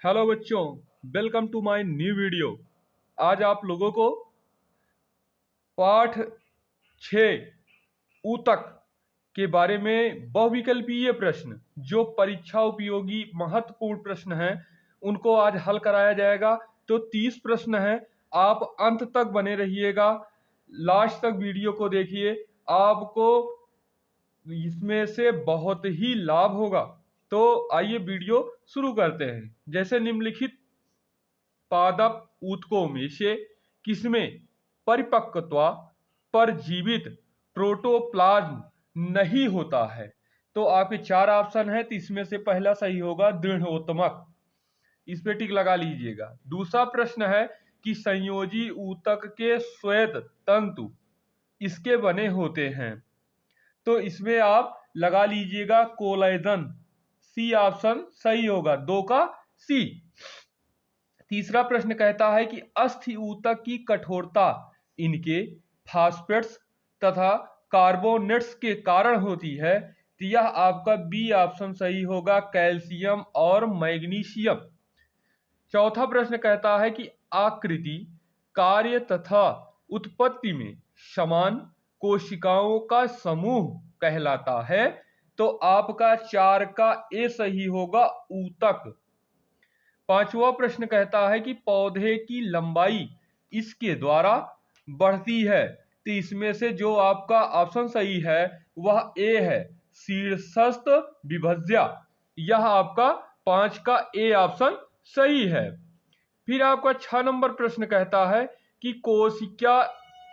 Hello बच्चों, welcome to my new video. आज आप लोगों को पाठ 6 ऊतक के बारे में बहुविकल्पीय प्रश्न जो परीक्षा उपयोगी महत्वपूर्ण प्रश्न हैं उनको आज हल कराया जाएगा। तो 30 प्रश्न हैं। आप अंत तक बने रहिएगा, लास्ट तक वीडियो को देखिए, आपको इसमें से बहुत ही लाभ होगा। तो आइए वीडियो शुरू करते हैं। जैसे निम्नलिखित पादप ऊतकों में से किसमें परिपक्वता पर जीवित प्रोटोप्लाज्म नहीं होता है? तो आपके 4 ऑप्शन है, तो इसमें से पहला सही होगा दृढ़ोत्तमक। इस पे टिक लगा लीजिएगा। दूसरा प्रश्न है कि संयोजी ऊतक के श्वेत तंतु इसके बने होते हैं, तो इसमें आप लगा लीजिएगा कोलेजन। सी ऑप्शन सही होगा, 2 का सी। तीसरा प्रश्न कहता है कि अस्थि ऊतक की कठोरता इनके फास्फेट्स तथा कार्बोनेट्स के कारण होती है, तो यह आपका बी ऑप्शन सही होगा, कैल्शियम और मैग्नीशियम। चौथा प्रश्न कहता है कि आकृति, कार्य तथा उत्पत्ति में समान कोशिकाओं का समूह कहलाता है, तो आपका 4 का ए सही होगा, ऊतक। पांचवा प्रश्न कहता है कि पौधे की लंबाई इसके द्वारा बढ़ती है, तो इसमें से जो आपका ऑप्शन सही है वह ए है, शीर्षस्थ विभज्या। यह आपका 5 का ए ऑप्शन सही है। फिर आपका 6 नंबर प्रश्न कहता है कि कोशिका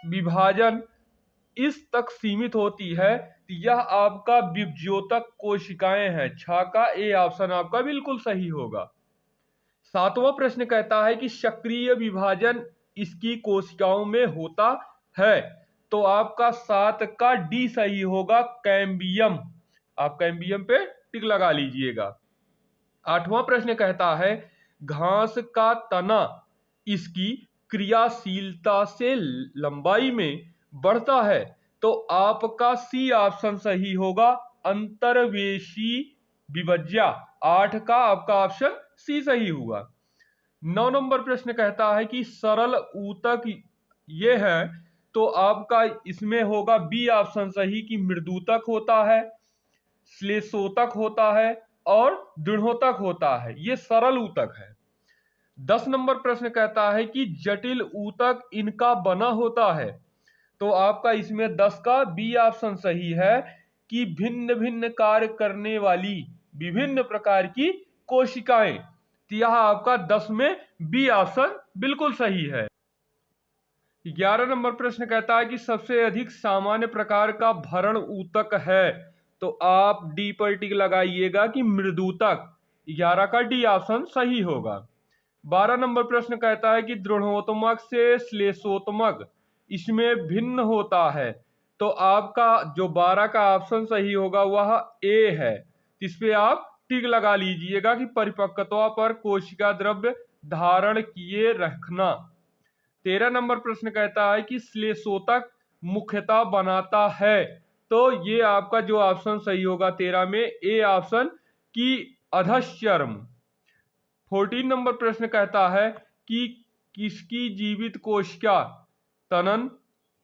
विभाजन इस तक सीमित होती है, तो यह आपका विभज्योतक कोशिकाएं हैं। 6 का ए ऑप्शन आपका बिल्कुल सही होगा। सातवां प्रश्न कहता है कि सक्रिय विभाजन इसकी कोशिकाओं में होता है, तो आपका 7 का डी सही होगा, कैम्बियम। आप कैम्बियम पे टिक लगा लीजिएगा। आठवां प्रश्न कहता है घास का तना इसकी क्रियाशीलता से लंबाई में बढ़ता है, तो आपका सी ऑप्शन सही होगा, अंतर्वेशी विभज्या। 8 का आपका ऑप्शन सी सही हुआ। 9 नंबर प्रश्न कहता है कि सरल ऊतक ये है, तो आपका इसमें होगा बी ऑप्शन सही कि मृदुतक होता है, श्लेषोतक होता है और दृढ़ोतक होता है। ये सरल ऊतक है। 10 नंबर प्रश्न कहता है कि जटिल ऊतक इनका बना होता है, तो आपका इसमें 10 का बी ऑप्शन सही है कि भिन्न भिन्न कार्य करने वाली विभिन्न प्रकार की कोशिकाएं। तो यह आपका 10 में बी ऑप्शन बिल्कुल सही है। 11 नंबर प्रश्न कहता है कि सबसे अधिक सामान्य प्रकार का भरण ऊतक है, तो आप डी पर टिक लगाइएगा कि मृदुतक। 11 का डी ऑप्शन सही होगा। 12 नंबर प्रश्न कहता है कि दृढ़ोत्तमक से श्लेषोत्तमक इसमें भिन्न होता है, तो आपका जो 12 का ऑप्शन सही होगा वह ए है। इस पे आप टिक लगा लीजिएगा कि परिपक्वता पर कोशिका द्रव्य धारण किए रखना। 13 नंबर प्रश्न कहता है कि श्लेषोतक मुख्यता बनाता है, तो ये आपका जो ऑप्शन सही होगा 13 में ए ऑप्शन की अधश्चर्म। 14 नंबर प्रश्न कहता है कि किसकी जीवित कोशिका तनन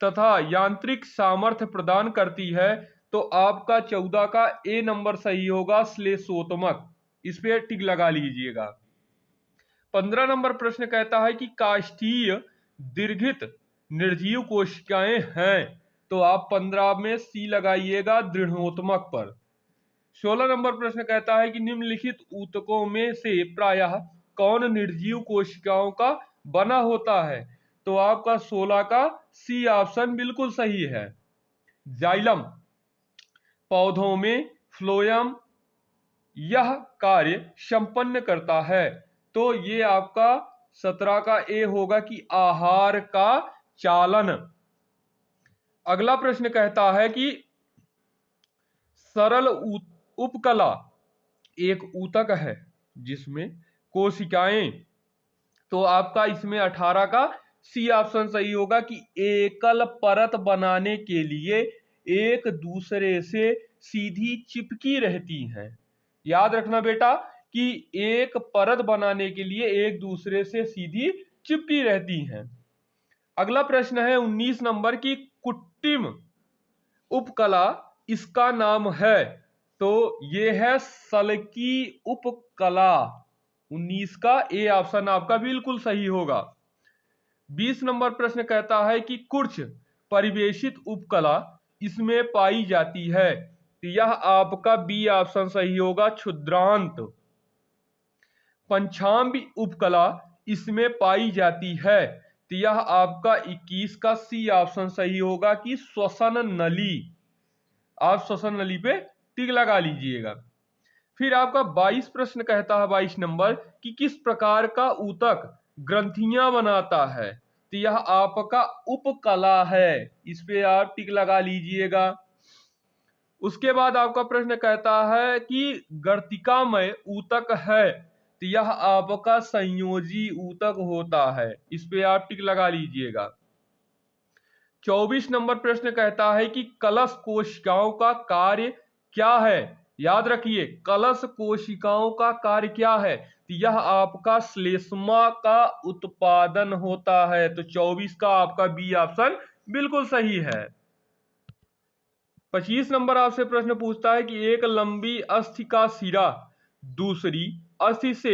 तथा यांत्रिक सामर्थ्य प्रदान करती है, तो आपका 14 का ए नंबर सही होगा, श्लेषोत्तमक। इस पे टिक लगा लीजिएगा। 15 नंबर प्रश्न कहता है कि काष्ठीय दीर्घित निर्जीव कोशिकाएं हैं, तो आप 15 में सी लगाइएगा, दृढ़ोत्तमक पर। 16 नंबर प्रश्न कहता है कि निम्नलिखित ऊतकों में से प्रायः कौन निर्जीव कोशिकाओं का बना होता है, तो आपका 16 का सी ऑप्शन बिल्कुल सही है, जाइलम। पौधों में फ्लोएम यह कार्य संपन्न करता है, तो ये आपका 17 का ए होगा कि आहार का चालन। अगला प्रश्न कहता है कि सरल उपकला एक ऊतक है जिसमें कोशिकाएं, तो आपका इसमें 18 का सी ऑप्शन सही होगा कि एकल परत बनाने के लिए एक दूसरे से सीधी चिपकी रहती हैं। याद रखना बेटा, कि एक परत बनाने के लिए एक दूसरे से सीधी चिपकी रहती हैं। अगला प्रश्न है 19 नंबर की, कुट्टिम उपकला इसका नाम है, तो ये है सल्की उपकला। 19 का ए ऑप्शन आपका बिल्कुल सही होगा। 20 नंबर प्रश्न कहता है कि कुर्च परिवेशित उपकला इसमें पाई जाती है, तो यह आपका बी ऑप्शन सही होगा, क्षुद्रांत। पंचाम्बी उपकला इसमें पाई जाती है, तो यह आपका 21 का सी ऑप्शन सही होगा कि श्वसन नली। आप श्वसन नली पे टिक लगा लीजिएगा। फिर आपका 22 प्रश्न कहता है 22 नंबर कि किस प्रकार का ऊतक ग्रंथियां बनाता है, तो यह आपका उपकला है, इस पे आप टिक लगा लीजिएगा। उसके बाद आपका प्रश्न कहता है कि गर्तिकामय ऊतक है, तो यह आपका संयोजी ऊतक होता है, इस पे आप टिक लगा लीजिएगा। 24 नंबर प्रश्न कहता है कि कलश कोशिकाओं का कार्य क्या है। याद रखिए, कलश कोशिकाओं का कार्य क्या है, तो यह आपका श्लेष्मा का उत्पादन होता है, तो 24 का आपका बी ऑप्शन बिल्कुल सही है। 25 नंबर आपसे प्रश्न पूछता है कि एक लंबी अस्थि का सिरा दूसरी अस्थि से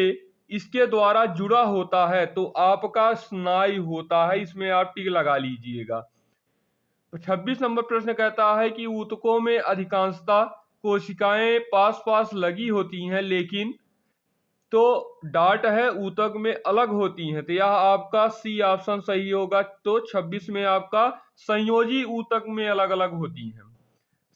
इसके द्वारा जुड़ा होता है, तो आपका स्नायु होता है, इसमें आप टिक लगा लीजिएगा। 26 नंबर प्रश्न कहता है कि ऊतकों में अधिकांशतः कोशिकाएं पास पास लगी होती हैं, लेकिन तो डाट है ऊतक में अलग होती हैं, तो यह आपका सी ऑप्शन सही होगा, तो 26 में आपका संयोजी ऊतक में अलग अलग होती हैं।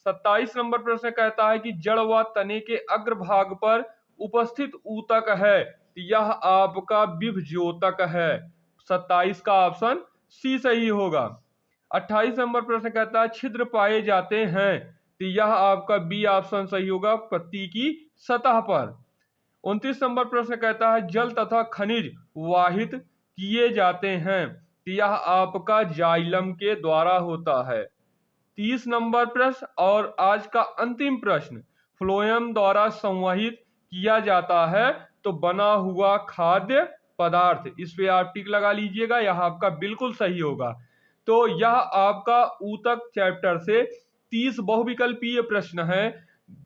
27 नंबर प्रश्न कहता है कि जड़ व तने के अग्रभाग पर उपस्थित ऊतक है, तो यह आपका विभज्योतक है, 27 का ऑप्शन सी सही होगा। 28 नंबर प्रश्न कहता है छिद्र पाए जाते हैं, तो यह आपका बी ऑप्शन सही होगा, पत्ती की सतह पर। 29 नंबर प्रश्न कहता है जल तथा खनिज वाहित किए जाते हैं, तो यह आपका जाइलम के द्वारा होता है। 30 नंबर प्रश्न और आज का अंतिम प्रश्न, फ्लोएम द्वारा संवहित किया जाता है तो बना हुआ खाद्य पदार्थ, इस पे आप टिक लगा लीजिएगा, यह आपका बिल्कुल सही होगा। तो यह आपका ऊतक चैप्टर से 30 बहुविकल्पीय प्रश्न है,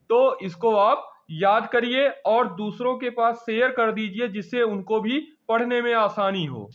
तो इसको आप याद करिए और दूसरों के पास शेयर कर दीजिए, जिससे उनको भी पढ़ने में आसानी हो।